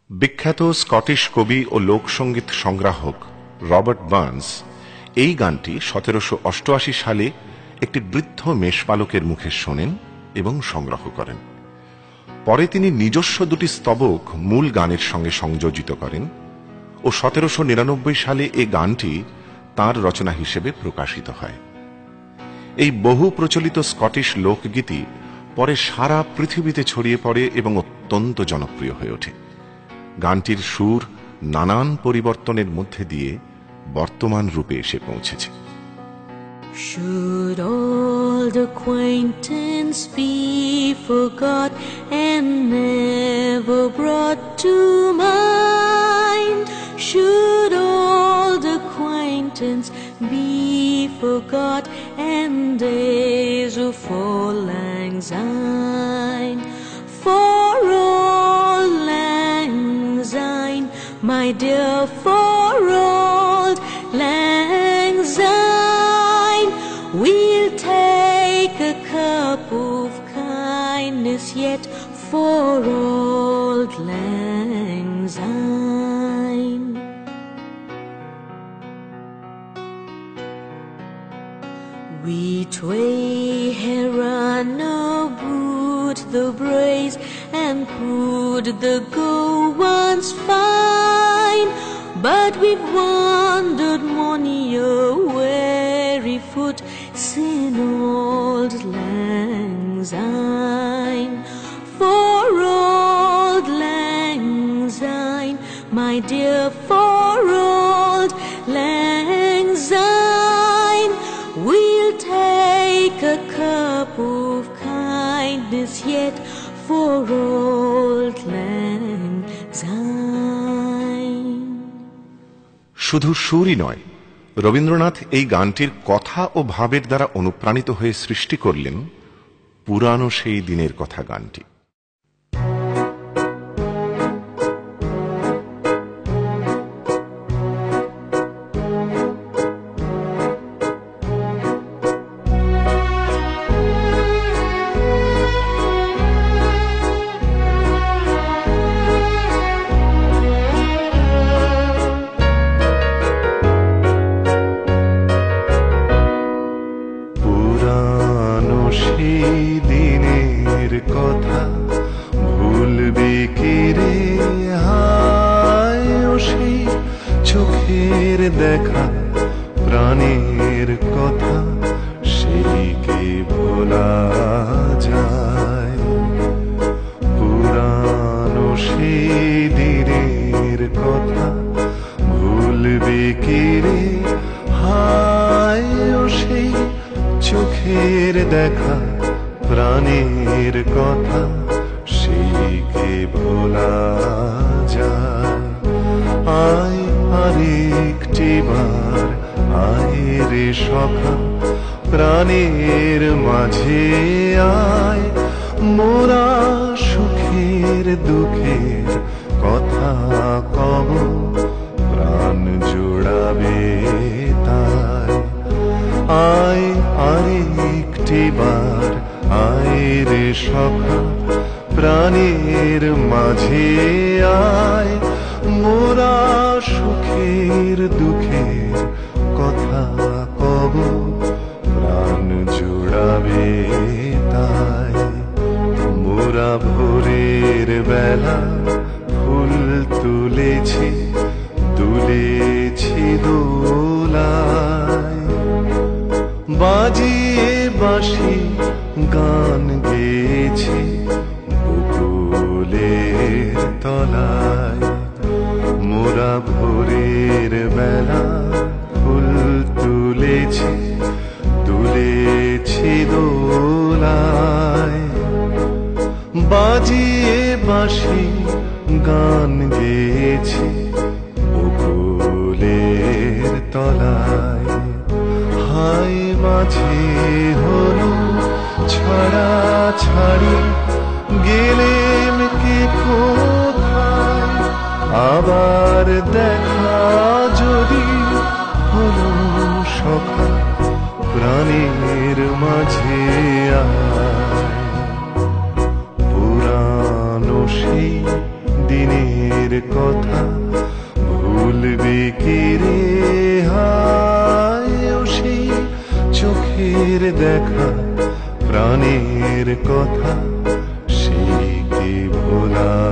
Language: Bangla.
বিখ্যাত স্কটিশ কবি ও লোকসঙ্গীত সংগ্রাহক রবার্ট বার্নস এই গানটি 1788 সালে একটি বৃদ্ধ মেষপালকের মুখে শোনেন এবং সংগ্রহ করেন। পরে তিনি নিজস্ব দুটি স্তবক মূল গানের সঙ্গে সংযোজিত করেন ও 1799 সালে এই গানটি তাঁর রচনা হিসেবে প্রকাশিত হয়। এই বহু প্রচলিত স্কটিশ লোকগীতি পরে সারা পৃথিবীতে ছড়িয়ে পড়ে এবং অত্যন্ত জনপ্রিয় হয়ে ওঠে। গানটির সুর নানান পরিবর্তনের মধ্যে দিয়ে বর্তমান রূপে এসে পৌঁছেছে। Should old acquaintance be forgot and never brought to mind? Should old acquaintance be forgot and days of old lang syne? For old lang syne, my dear, for old lang syne, we'll take a cup of kindness yet for old lang syne. We tway heron aboot the braes and put the go once fine, but we've wandered mony a weary foot sin old lang syne. For old lang syne, my dear, for old lang syne, we'll take a cup of kindness yet for old lang syne. শুধু সুরই নয়, রবীন্দ্রনাথ এই গানটির কথা ও ভাবের দ্বারা অনুপ্রাণিত হয়ে সৃষ্টি করলেন পুরানো সেই দিনের কথা গানটি। কথা ভুলবে কি রে, হায় ও সেই চোখের দেখা প্রাণের কথা, সেই কে ভোলা যায়। পুরানো সেই দিনের কথা ভুলবে কি রে, হায় ও সেই চোখের দেখা প্রাণের কথা, সেই কে ভোলা যায়। আয় আরেকটি বার, আয় রে সখা প্রাণের মাঝে আয়, মোরা সুখের দুঃখের কথা কব, প্রাণ জোড়াবে তাই। আয় আরেকটি বার, আয় রে সখা প্রাণের মাঝে আয়, মোরা সুখের দুঃখের কথা কব, প্রাণ জোড়াবে তাই। মোরা ভোরের বেলা ফুল তুলেছি, তুলেছি দোলায়, বাজিয়ে বাঁশি গান গেয়েছি বকুলের তলায়। মোরা ভোরের বেলা ফুল তুলেছি, তুলেছি দোলায়, বাজিয়ে বাঁশি গান গেয়েছি বকুলের তলায়। হায় মাঝে হলো ছাড়া ছাড়ি, গেলেম কে কোথায়, আবার দেখা যদি হলো সখা প্রাণের মাঝে আয়। পুরানো সেই দিনের কথা ভুলবি কি রে হায়, ও সেই চোখের দেখা প্রাণের কথা সেই কি ভোলা